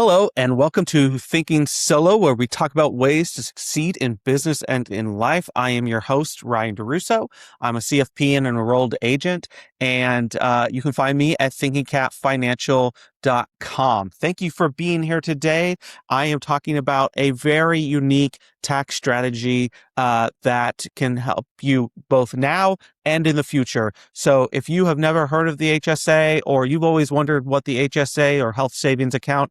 Hello, and welcome to Thinking Solo, where we talk about ways to succeed in business and in life. I am your host, Ryan Derousseau. I'm a CFP and an enrolled agent, and you can find me at thinkingcapfinancial.com. Thank you for being here today. I am talking about a very unique tax strategy that can help you both now and in the future. So if you have never heard of the HSA, or you've always wondered what the HSA or health savings account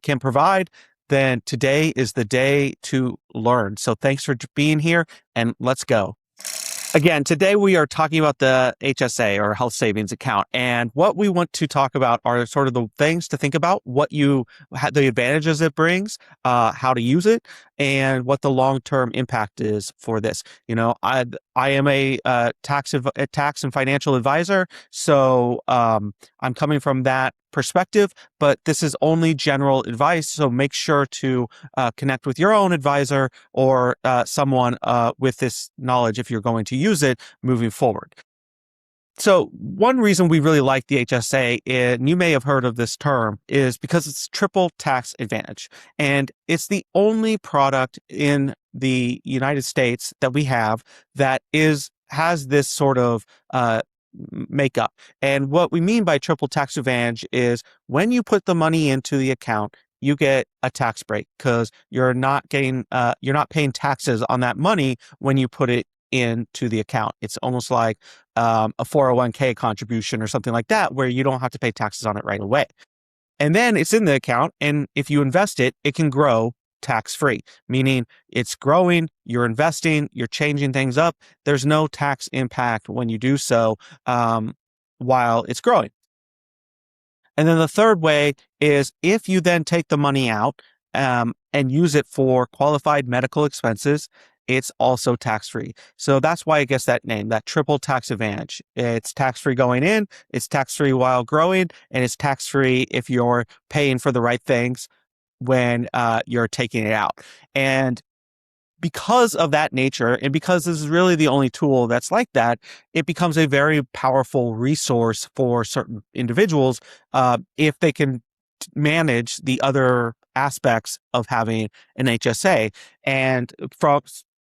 can provide, then today is the day to learn. So thanks for being here, and let's go. Again, today we are talking about the HSA or health savings account, and what we want to talk about are sort of the things to think about, the advantages it brings, how to use it, and what the long-term impact is for this. I am a tax and financial advisor, so I'm coming from that perspective, but this is only general advice. So make sure to connect with your own advisor or someone with this knowledge if you're going to use it moving forward. So one reason we really like the HSA, and you may have heard of this term, is because it's triple tax advantage. And it's the only product in the United States that we have that has this sort of makeup. And what we mean by triple tax advantage is when you put the money into the account, you get a tax break because you're not paying taxes on that money when you put it into the account. It's almost like a 401k contribution or something like that, where you don't have to pay taxes on it right away. And then it's in the account, and if you invest it, it can grow tax-free, meaning it's growing, you're investing, you're changing things up. There's no tax impact when you do so while it's growing. And then the third way is if you then take the money out and use it for qualified medical expenses, it's also tax-free. So that's why it gets that name, that triple tax advantage. It's tax-free going in, it's tax-free while growing, and it's tax-free if you're paying for the right things when you're taking it out. And because of that nature, and because this is really the only tool that's like that, it becomes a very powerful resource for certain individuals if they can manage the other aspects of having an HSA. And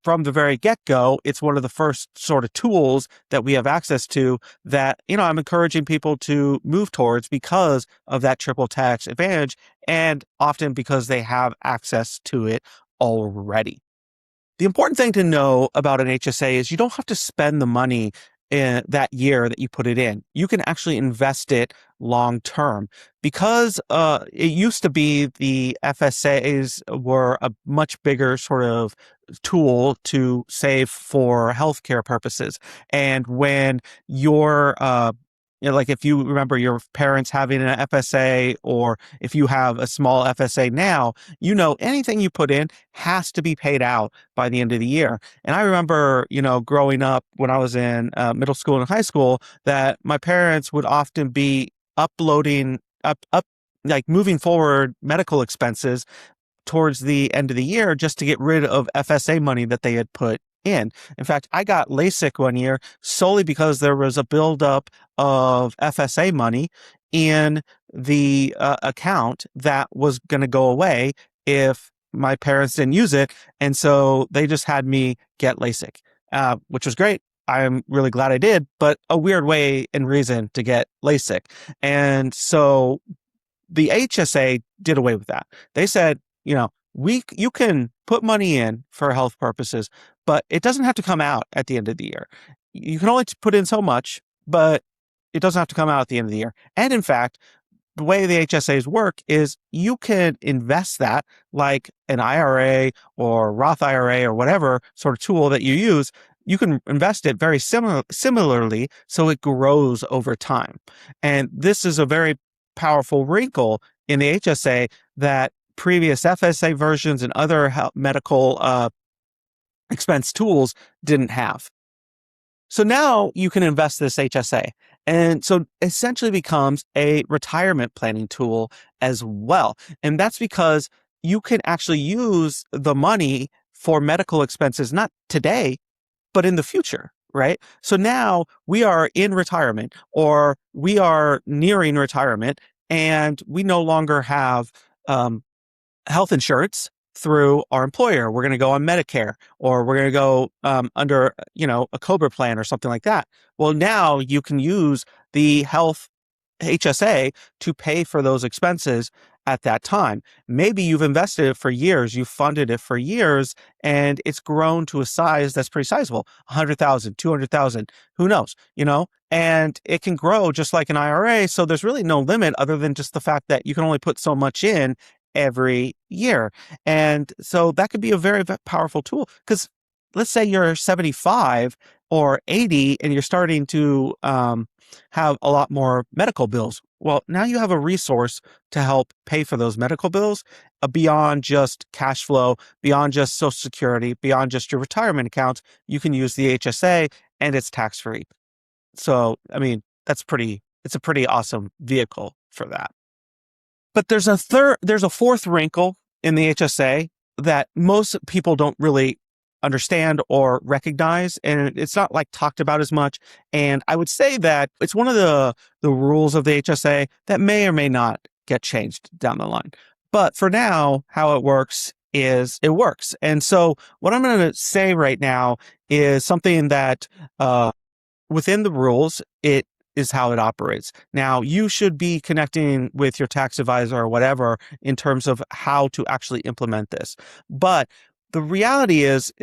from the very get-go, it's one of the first sort of tools that we have access to that, I'm encouraging people to move towards because of that triple tax advantage, and often because they have access to it already. The important thing to know about an HSA is you don't have to spend the money in that year that you put it in. You can actually invest it long term, because it used to be the FSAs were a much bigger sort of tool to save for healthcare purposes. And when you're like if you remember your parents having an FSA, or if you have a small FSA now, anything you put in has to be paid out by the end of the year. And I remember, growing up when I was in middle school and high school, that my parents would often be uploading like moving forward medical expenses towards the end of the year just to get rid of FSA money that they had put in. In fact, I got LASIK one year solely because there was a buildup of FSA money in the account that was going to go away if my parents didn't use it. And so they just had me get LASIK, which was great. I'm really glad I did, but a weird way and reason to get LASIK. And so the HSA did away with that. They said, you can put money in for health purposes, but it doesn't have to come out at the end of the year. You can only put in so much, but it doesn't have to come out at the end of the year. And in fact, the way the HSAs work is you can invest that like an IRA or Roth IRA or whatever sort of tool that you use. You can invest it very similarly, so it grows over time. And this is a very powerful wrinkle in the HSA that previous FSA versions and other medical expense tools didn't have. So now you can invest this HSA. And so essentially becomes a retirement planning tool as well. And that's because you can actually use the money for medical expenses, not today, but in the future, right? So now we are in retirement, or we are nearing retirement, and we no longer have um, health insurance through our employer. We're going to go on Medicare, or we're going to go under, a Cobra plan or something like that. Well, now you can use the health HSA to pay for those expenses at that time. Maybe you've invested it for years, you've funded it for years, and it's grown to a size that's pretty sizable, 100,000, 200,000, who knows, and it can grow just like an IRA. So there's really no limit other than just the fact that you can only put so much in every year. And so that could be a very powerful tool, because let's say you're 75 or 80 and you're starting to have a lot more medical bills. Well, now you have a resource to help pay for those medical bills beyond just cash flow, beyond just Social Security, beyond just your retirement accounts. You can use the HSA and it's tax free. So, I mean, it's a pretty awesome vehicle for that. But there's a fourth wrinkle in the HSA that most people don't really understand or recognize, and it's not like talked about as much. And I would say that it's one of the rules of the HSA that may or may not get changed down the line. But for now, how it works is it works. And so what I'm going to say right now is something that within the rules, it is how it operates. Now, you should be connecting with your tax advisor or whatever in terms of how to actually implement this. But the reality is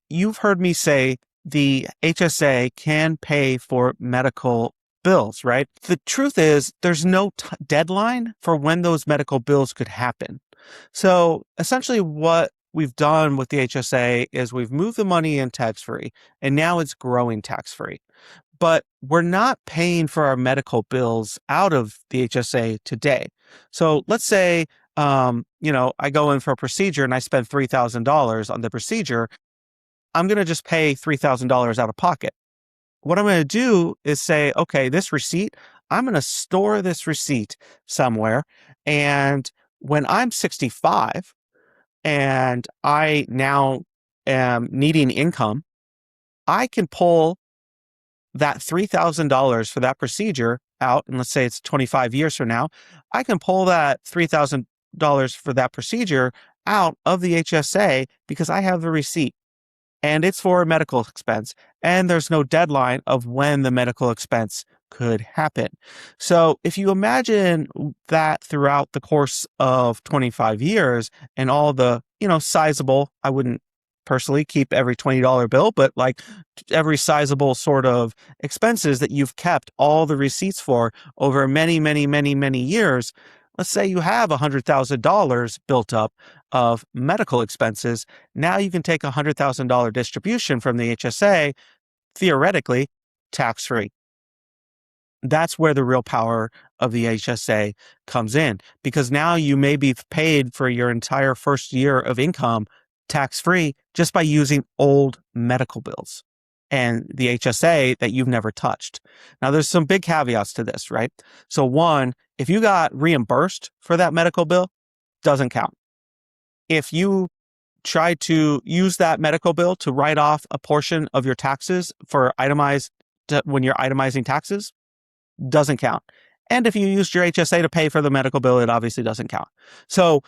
you've heard me say the HSA can pay for medical bills, right? The truth is there's no deadline for when those medical bills could happen. So essentially what we've done with the HSA is we've moved the money in tax-free, and now it's growing tax-free. But we're not paying for our medical bills out of the HSA today. So let's say, I go in for a procedure and I spend $3,000 on the procedure. I'm going to just pay $3,000 out of pocket. What I'm going to do is say, okay, this receipt, I'm going to store this receipt somewhere. And when I'm 65 and I now am needing income, I can pull that $3,000 for that procedure out, and let's say it's 25 years from now, I can pull that $3,000 for that procedure out of the HSA because I have the receipt, and it's for a medical expense, and there's no deadline of when the medical expense could happen. So if you imagine that throughout the course of 25 years and all the, sizable, I wouldn't personally keep every $20 bill, but like every sizable sort of expenses that you've kept all the receipts for over many, many, many, many years. Let's say you have $100,000 built up of medical expenses. Now you can take a $100,000 distribution from the HSA, theoretically tax-free. That's where the real power of the HSA comes in, because now you may be paid for your entire first year of income tax-free just by using old medical bills and the HSA that you've never touched. Now, there's some big caveats to this, right? So one, if you got reimbursed for that medical bill, doesn't count. If you try to use that medical bill to write off a portion of your taxes for when you're itemizing taxes, doesn't count. And if you used your HSA to pay for the medical bill, it obviously doesn't count. So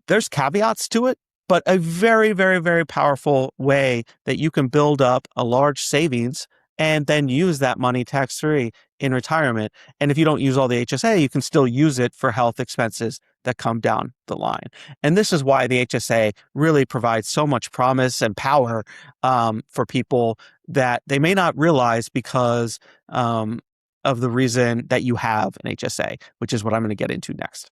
there's caveats to it, but a very, very, very powerful way that you can build up a large savings and then use that money tax-free in retirement. And if you don't use all the HSA, you can still use it for health expenses that come down the line. And this is why the HSA really provides so much promise and power for people that they may not realize because of the reason that you have an HSA, which is what I'm going to get into next.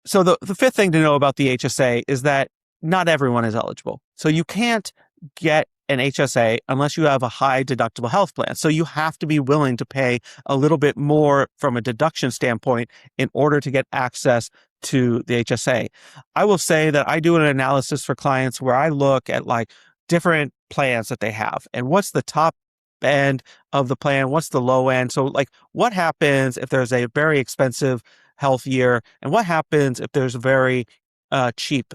So the fifth thing to know about the HSA is that not everyone is eligible. So you can't get an HSA unless you have a high deductible health plan. So you have to be willing to pay a little bit more from a deduction standpoint in order to get access to the HSA. I will say that I do an analysis for clients where I look at like different plans that they have and what's the top end of the plan, what's the low end. So like what happens if there's a very expensive health year and what happens if there's a very cheap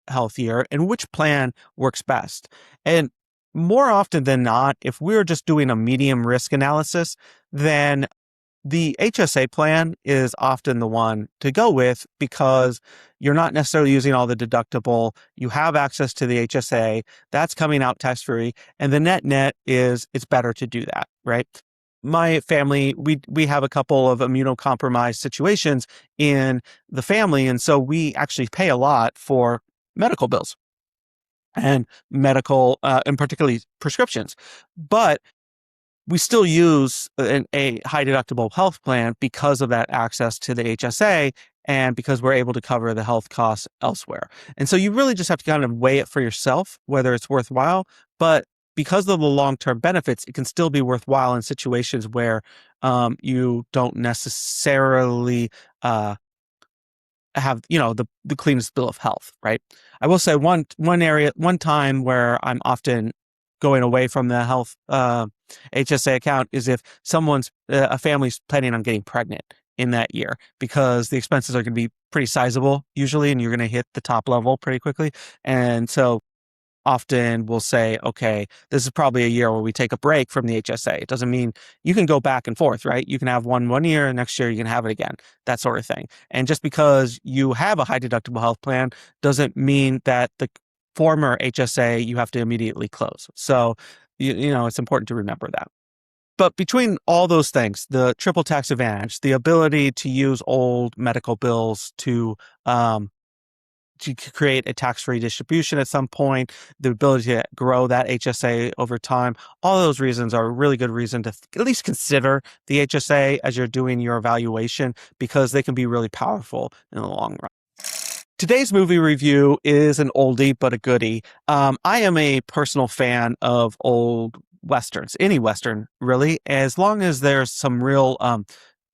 health year, and which plan works best. And more often than not, if we're just doing a medium risk analysis, then The HSA plan is often the one to go with because you're not necessarily using all the deductible. You have access to the HSA, that's coming out tax free, and the net is it's better to do that, right? My family, we have a couple of immunocompromised situations in the family, and so we actually pay a lot for medical bills and medical, and particularly prescriptions. But we still use a high deductible health plan because of that access to the HSA and because we're able to cover the health costs elsewhere. And so you really just have to kind of weigh it for yourself, whether it's worthwhile. But because of the long-term benefits, it can still be worthwhile in situations where you don't necessarily have, the cleanest bill of health, right? I will say one time where I'm often going away from the health HSA account is if a family's planning on getting pregnant in that year, because the expenses are going to be pretty sizable usually, and you're going to hit the top level pretty quickly. And so often we'll say, okay, this is probably a year where we take a break from the HSA. It doesn't mean you can go back and forth, right? You can have one year, and next year you can have it again, that sort of thing. And just because you have a high deductible health plan doesn't mean that the former HSA you have to immediately close. So, it's important to remember that. But between all those things, the triple tax advantage, the ability to use old medical bills to create a tax-free distribution at some point, the ability to grow that HSA over time. All those reasons are a really good reason to at least consider the HSA as you're doing your evaluation, because they can be really powerful in the long run. Today's movie review is an oldie but a goodie. I am a personal fan of old Westerns, any Western, really, as long as there's some real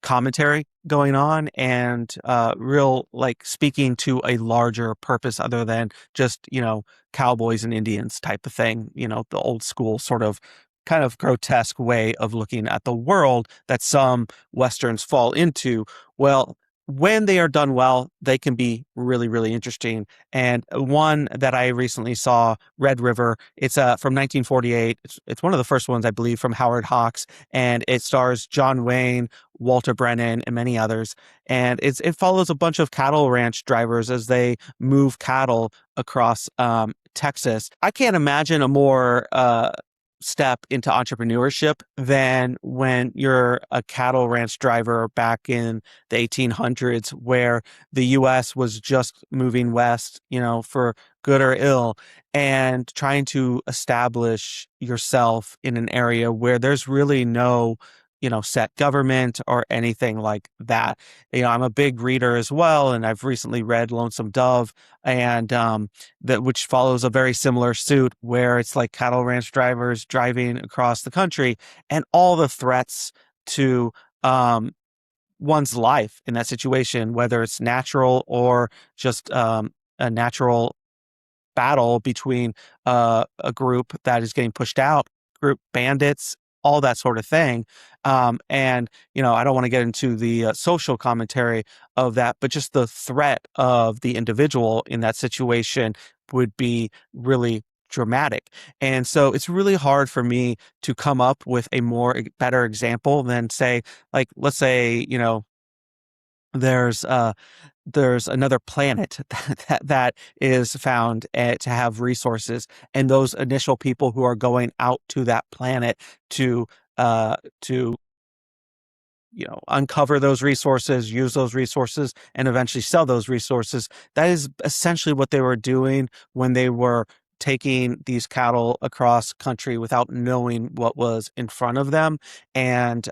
commentary going on and real, like, speaking to a larger purpose other than just, cowboys and Indians type of thing, the old school sort of kind of grotesque way of looking at the world that some Westerns fall into. Well, when they are done well, they can be really, really interesting. And one that I recently saw, Red River, it's from 1948. It's one of the first ones, I believe, from Howard Hawks, and it stars John Wayne, Walter Brennan, and many others. And it follows a bunch of cattle ranch drivers as they move cattle across Texas. I can't imagine a more step into entrepreneurship than when you're a cattle ranch driver back in the 1800s, where the US was just moving west, for good or ill, and trying to establish yourself in an area where there's really no, set government or anything like that. I'm a big reader as well, and I've recently read Lonesome Dove, and which follows a very similar suit, where it's like cattle ranch drivers driving across the country and all the threats to one's life in that situation, whether it's natural or just a natural battle between a group that is getting pushed out, group bandits, all that sort of thing. And, I don't want to get into the social commentary of that, but just the threat of the individual in that situation would be really dramatic. And so it's really hard for me to come up with a better example than, say, like, let's say, there's there's another planet that is found to have resources, and those initial people who are going out to that planet to uncover those resources, use those resources, and eventually sell those resources. That is essentially what they were doing when they were taking these cattle across country without knowing what was in front of them. And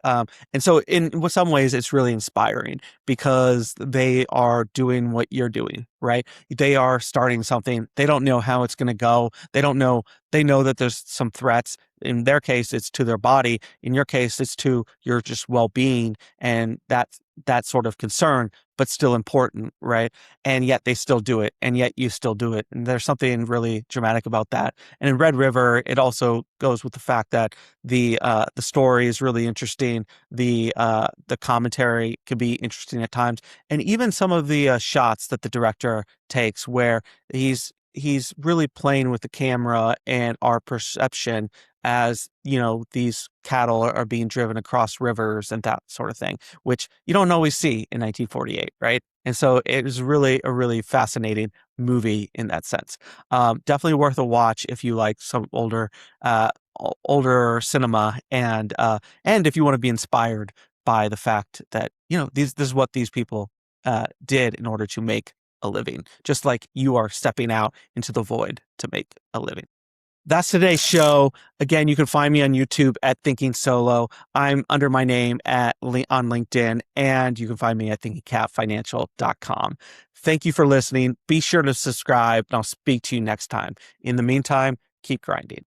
so in some ways it's really inspiring, because they are doing what you're doing, right? They are starting something. They don't know how it's going to go. They know that there's some threats. In their case, it's to their body. In your case, it's to your just well-being, and that sort of concern, but still important, right? And yet they still do it, and yet you still do it. And there's something really dramatic about that. And in Red River, it also goes with the fact that the story is really interesting. The commentary can be interesting at times, and even some of the shots that the director takes, where he's really playing with the camera and our perception as these cattle are being driven across rivers and that sort of thing, which you don't always see in 1948, right? And so it was really a really fascinating movie in that sense. Definitely worth a watch if you like some older cinema, and if you want to be inspired by the fact that this is what these people did in order to make a living, just like you are stepping out into the void to make a living. That's today's show. Again, you can find me on YouTube at Thinking Solo. I'm under my name on LinkedIn, and you can find me at thinkingcapfinancial.com. Thank you for listening. Be sure to subscribe, and I'll speak to you next time. In the meantime, keep grinding.